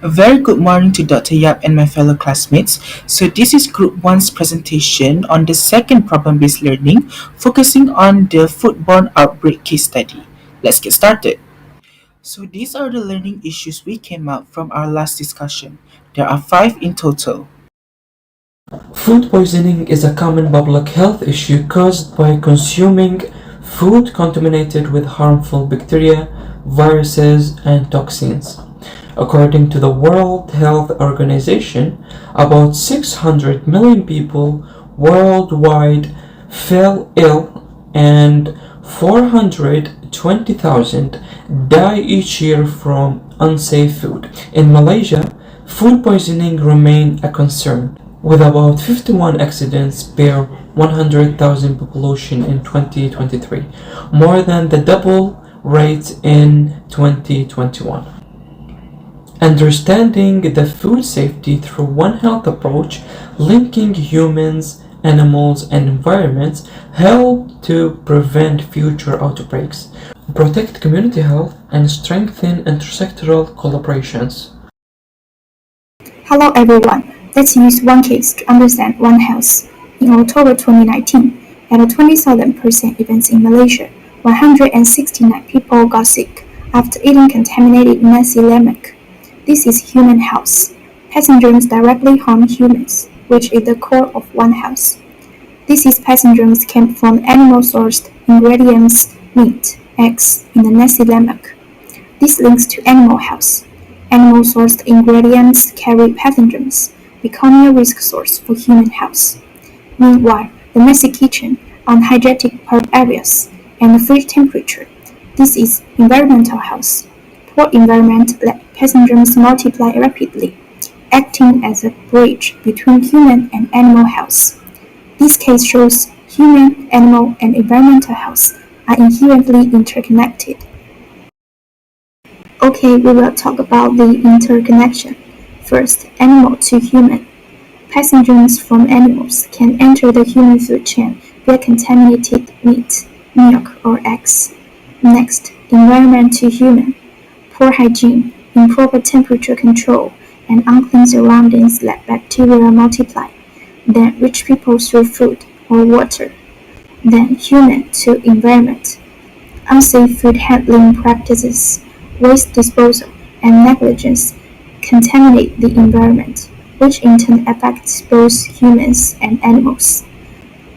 A very good morning to Dr. Yap and my fellow classmates. So this is Group 1's presentation on the second problem-based learning, focusing on the foodborne outbreak case study. Let's get started. So these are the learning issues we came up from our last discussion. There are 5 in total. Food poisoning is a common public health issue caused by consuming food contaminated with harmful bacteria, viruses, and toxins. According to the World Health Organization, about 600 million people worldwide fell ill and 420,000 die each year from unsafe food. In Malaysia, food poisoning remains a concern, with about 51 accidents per 100,000 population in 2023, more than the double rate in 2021. Understanding the food safety through One Health approach, linking humans, animals, and environments, help to prevent future outbreaks, protect community health, and strengthen intersectoral collaborations. Hello everyone, let's use one case to understand One Health. In October 2019, at a 20,000-person event in Malaysia, 169 people got sick after eating contaminated nasi lemak. This is human health. Pathogens directly harm humans, which is the core of One Health. These pathogens came from animal-sourced ingredients, meat, eggs, in the nasi lemak. This links to animal health. Animal-sourced ingredients carry pathogens, becoming a risk source for human health. Meanwhile, the messy kitchen, unhygienic park areas, and the fridge temperature. This is environmental health. Poor environment let pathogens multiply rapidly, acting as a bridge between human and animal health. This case shows human, animal, and environmental health are inherently interconnected. Okay, we will talk about the interconnection. First, animal to human. Pathogens from animals can enter the human food chain via contaminated meat, milk, or eggs. Next, environment to human. Poor hygiene, improper temperature control, and unclean surroundings let bacteria multiply. Then reach people through food or water. Then human to environment. Unsafe food handling practices, waste disposal, and negligence contaminate the environment, which in turn affects both humans and animals.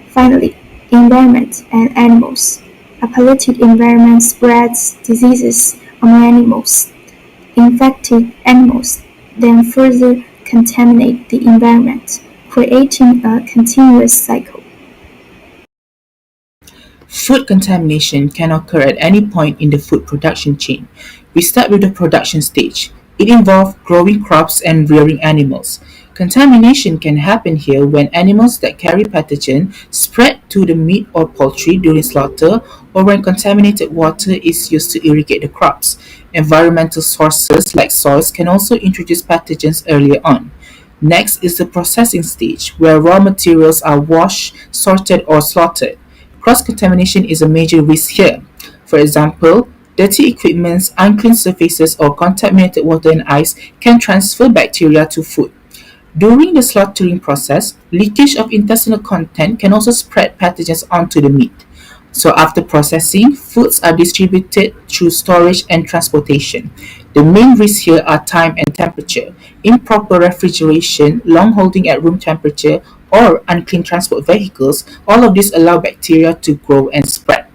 Finally, environment and animals. A polluted environment spreads diseases among animals. Infected animals then further contaminate the environment, creating a continuous cycle. Food contamination can occur at any point in the food production chain. We start with the production stage. It involves growing crops and rearing animals. Contamination can happen here when animals that carry pathogen spread to the meat or poultry during slaughter, or when contaminated water is used to irrigate the crops. Environmental sources like soils can also introduce pathogens earlier on. Next is the processing stage, where raw materials are washed, sorted, or slaughtered. Cross-contamination is a major risk here. For example, dirty equipment, unclean surfaces, or contaminated water and ice can transfer bacteria to food. During the slaughtering process, leakage of intestinal content can also spread pathogens onto the meat. So after processing, foods are distributed through storage and transportation. The main risks here are time and temperature. Improper refrigeration, long holding at room temperature, or unclean transport vehicles, all of these allow bacteria to grow and spread.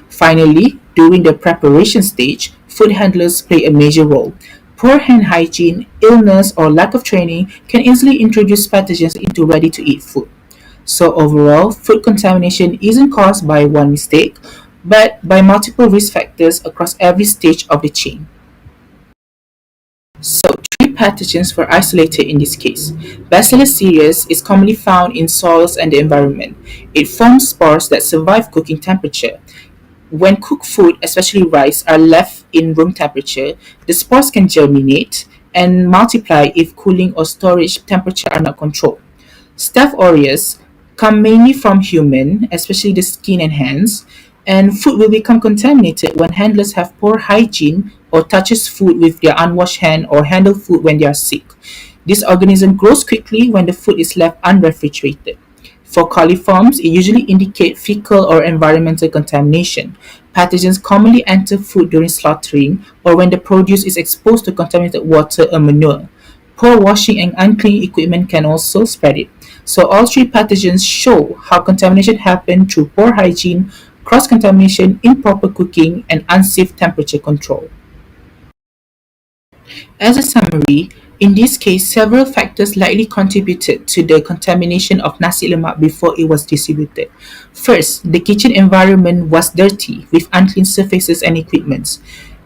Finally, during the preparation stage, food handlers play a major role. Poor hand hygiene, illness, or lack of training can easily introduce pathogens into ready-to-eat food. So overall, food contamination isn't caused by one mistake, but by multiple risk factors across every stage of the chain. So, 3 pathogens were isolated in this case. Bacillus cereus is commonly found in soils and the environment. It forms spores that survive cooking temperature. When cooked food, especially rice, are left in room temperature, the spores can germinate and multiply if cooling or storage temperature are not controlled. Staph aureus come mainly from human, especially the skin and hands, and food will become contaminated when handlers have poor hygiene, or touches food with their unwashed hand or handle food when they are sick. This organism grows quickly when the food is left unrefrigerated. For coliforms, it usually indicates fecal or environmental contamination. Pathogens commonly enter food during slaughtering or when the produce is exposed to contaminated water or manure. Poor washing and unclean equipment can also spread it. So all three pathogens show how contamination happens through poor hygiene, cross-contamination, improper cooking, and unsafe temperature control. As a summary, in this case, several factors likely contributed to the contamination of nasi lemak before it was distributed. First, the kitchen environment was dirty with unclean surfaces and equipment.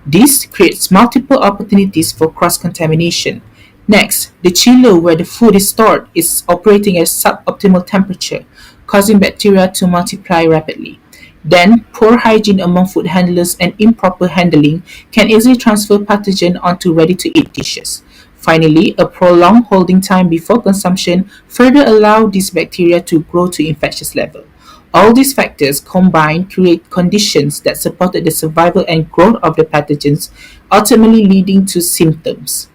This creates multiple opportunities for cross-contamination. Next, the chiller where the food is stored is operating at suboptimal temperature, causing bacteria to multiply rapidly. Then, poor hygiene among food handlers and improper handling can easily transfer pathogen onto ready-to-eat dishes. Finally, a prolonged holding time before consumption further allow these bacteria to grow to infectious level. All these factors combined create conditions that supported the survival and growth of the pathogens, ultimately leading to symptoms.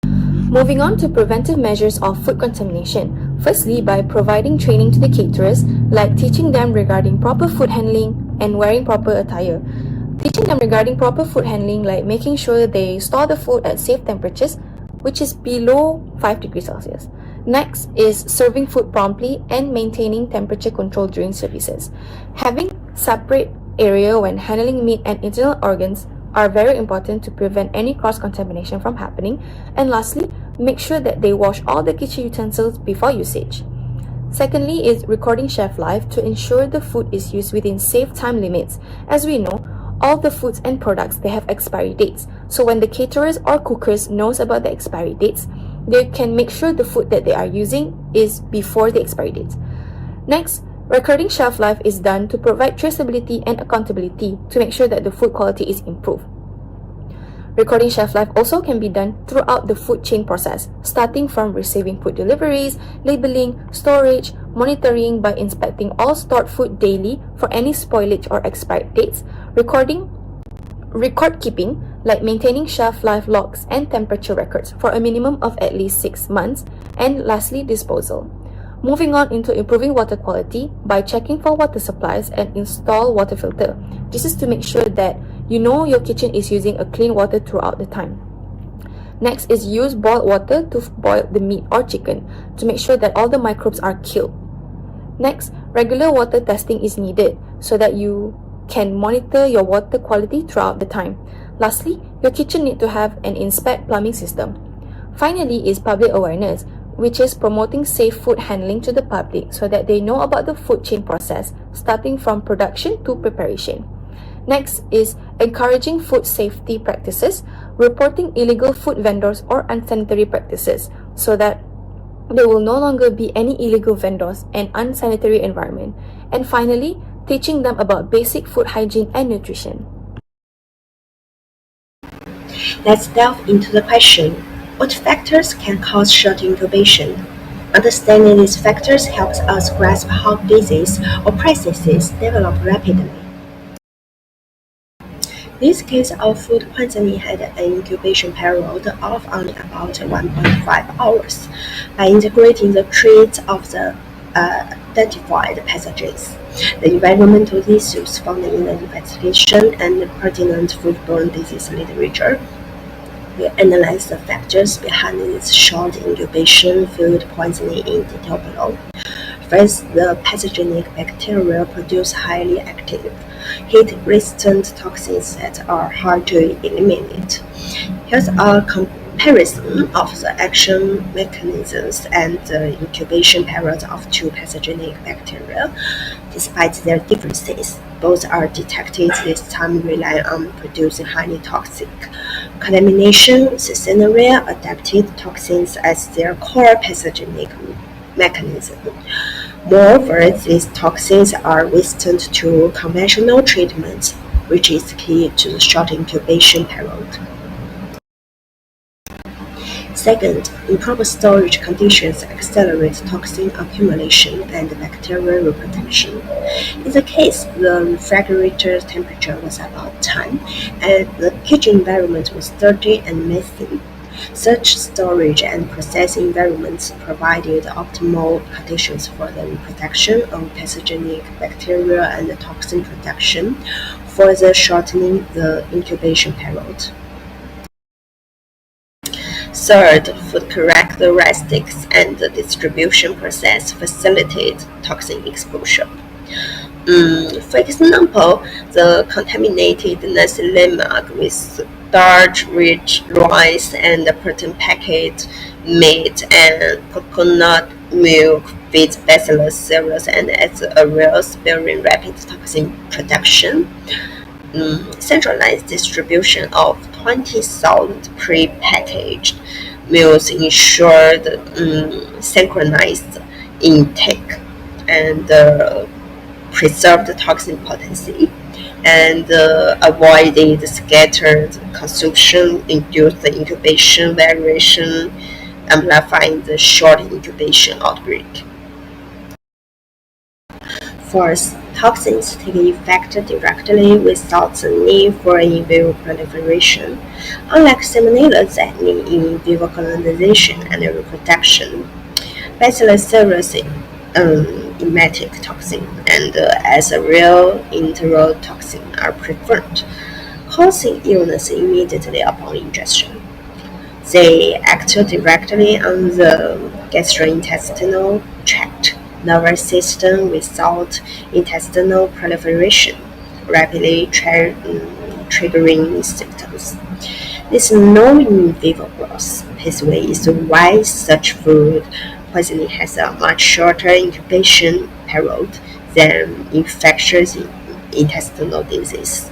Moving on to preventive measures of food contamination. Firstly, by providing training to the caterers, like teaching them regarding proper food handling and wearing proper attire. Teaching them regarding proper food handling, like making sure they store the food at safe temperatures, which is below 5 degrees Celsius. Next is serving food promptly and maintaining temperature control during services. Having separate area when handling meat and internal organs are very important to prevent any cross-contamination from happening. And lastly, make sure that they wash all the kitchen utensils before usage. Secondly is recording shelf life to ensure the food is used within safe time limits. As we know, all the foods and products, they have expiry dates. So when the caterers or cookers knows about the expiry dates, they can make sure the food that they are using is before the expiry date. Next, recording shelf life is done to provide traceability and accountability to make sure that the food quality is improved. Recording shelf life also can be done throughout the food chain process, starting from receiving food deliveries, labeling, storage, monitoring by inspecting all stored food daily for any spoilage or expired dates, record keeping, like maintaining shelf life logs and temperature records for a minimum of at least 6 months, and lastly, disposal. Moving on into improving water quality by checking for water supplies and install water filter. This is to make sure that you know your kitchen is using a clean water throughout the time. Next is use boiled water to boil the meat or chicken to make sure that all the microbes are killed. Next, regular water testing is needed so that you can monitor your water quality throughout the time. Lastly, your kitchen need to have an inspect plumbing system. Finally is public awareness, which is promoting safe food handling to the public so that they know about the food chain process, starting from production to preparation. Next is encouraging food safety practices, reporting illegal food vendors or unsanitary practices so that there will no longer be any illegal vendors and unsanitary environment. And finally, teaching them about basic food hygiene and nutrition. Let's delve into the question: what factors can cause short incubation? Understanding these factors helps us grasp how disease or processes develop rapidly. This case of food poisoning had an incubation period of only about 1.5 hours. By integrating the traits of the identified pathogens, the environmental issues found in the investigation, and the pertinent foodborne disease literature, we analyze the factors behind this short incubation food poisoning in detail below. First, the pathogenic bacteria produce highly active, heat-resistant toxins that are hard to eliminate. Here's a comparison of the action mechanisms and the incubation period of two pathogenic bacteria. Despite their differences, both are detected this time relying on producing highly toxic contamination Yersinia adapted toxins as their core pathogenic mechanism. Moreover, these toxins are resistant to conventional treatment, which is key to the short incubation period. Second, improper storage conditions accelerate toxin accumulation and bacterial reproduction. In the case the refrigerator temperature was about 10 and the kitchen environment was dirty and messy, such storage and processing environments provided optimal conditions for the reproduction of pathogenic bacteria and toxin production, further shortening the incubation period. Third, food characteristics and the distribution process facilitate toxin exposure. For example, the contaminated nasi lemak with starch-rich rice and protein-packed meat and coconut milk feeds Bacillus cereus and as a real sparing rapid toxin production. Centralized distribution of 20,000 pre-packaged meals ensured synchronized intake and preserved toxin potency, and avoided scattered consumption, induced incubation variation, amplifying the short incubation outbreak. Fourth, toxins take effect directly without the need for in vivo proliferation, unlike Salmonella that need in vivo colonization and reproduction. Bacillus cereus emetic toxin and as a real enterotoxin are preferred, causing illness immediately upon ingestion. They act directly on the gastrointestinal tract nervous system without intestinal proliferation, rapidly triggering symptoms. This no in vivo growth pathway is why such food poisoning has a much shorter incubation period than infectious intestinal disease.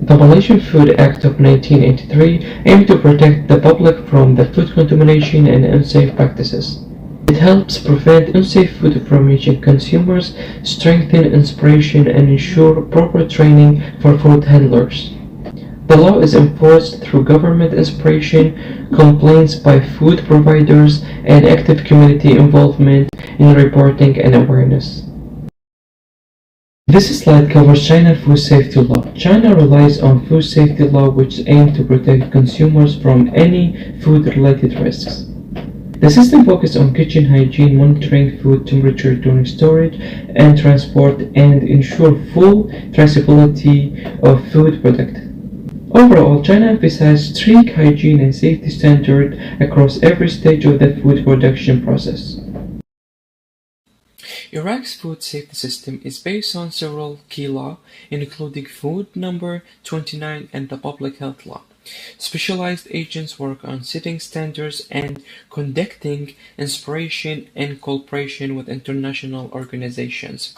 The Malaysian Food Act of 1983 aimed to protect the public from the food contamination and unsafe practices. It helps prevent unsafe food from reaching consumers, strengthen inspiration, and ensure proper training for food handlers. The law is enforced through government inspiration, complaints by food providers, and active community involvement in reporting and awareness. This slide covers China food safety law. China relies on food safety law which aim to protect consumers from any food-related risks. The system focuses on kitchen hygiene, monitoring food temperature during storage and transport, and ensure full traceability of food product. Overall, China emphasizes strict hygiene and safety standards across every stage of the food production process. Iraq's food safety system is based on several key laws, including Food Number 29 and the Public Health Law. Specialized agents work on setting standards and conducting inspection in cooperation with international organizations.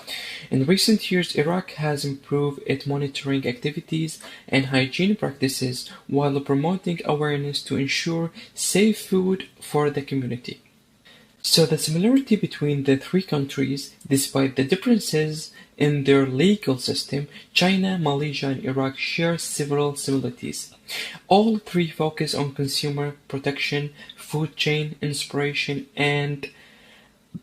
In recent years, Iraq has improved its monitoring activities and hygiene practices while promoting awareness to ensure safe food for the community. So the similarity between the three countries, despite the differences in their legal system, China, Malaysia, and Iraq share several similarities. All three focus on consumer protection, food chain inspiration, and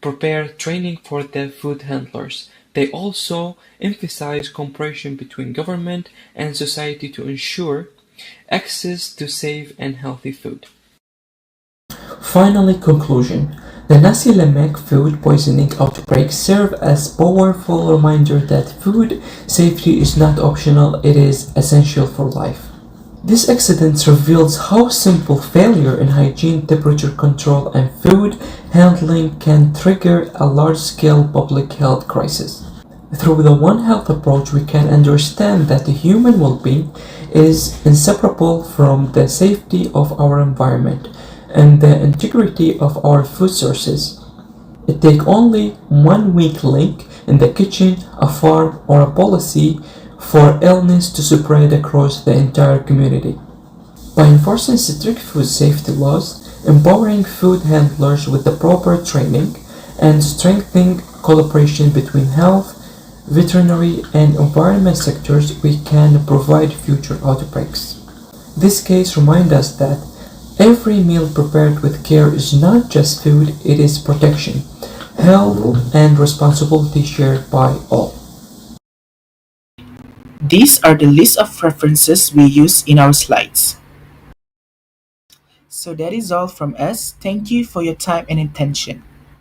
prepare training for the food handlers. They also emphasize cooperation between government and society to ensure access to safe and healthy food. Finally, conclusion. The nasi lemak food poisoning outbreak serves as a powerful reminder that food safety is not optional, it is essential for life. This accident reveals how simple failure in hygiene, temperature control, and food handling can trigger a large-scale public health crisis. Through the One Health approach, we can understand that human well-being is inseparable from the safety of our environment and the integrity of our food sources. It takes only one weak link in the kitchen, a farm, or a policy for illness to spread across the entire community. By enforcing strict food safety laws, empowering food handlers with the proper training, and strengthening collaboration between health, veterinary, and environment sectors, we can prevent future outbreaks. This case reminds us that every meal prepared with care is not just food, it is protection, health, and responsibility shared by all. These are the list of references we use in our slides. So that is all from us. Thank you for your time and attention.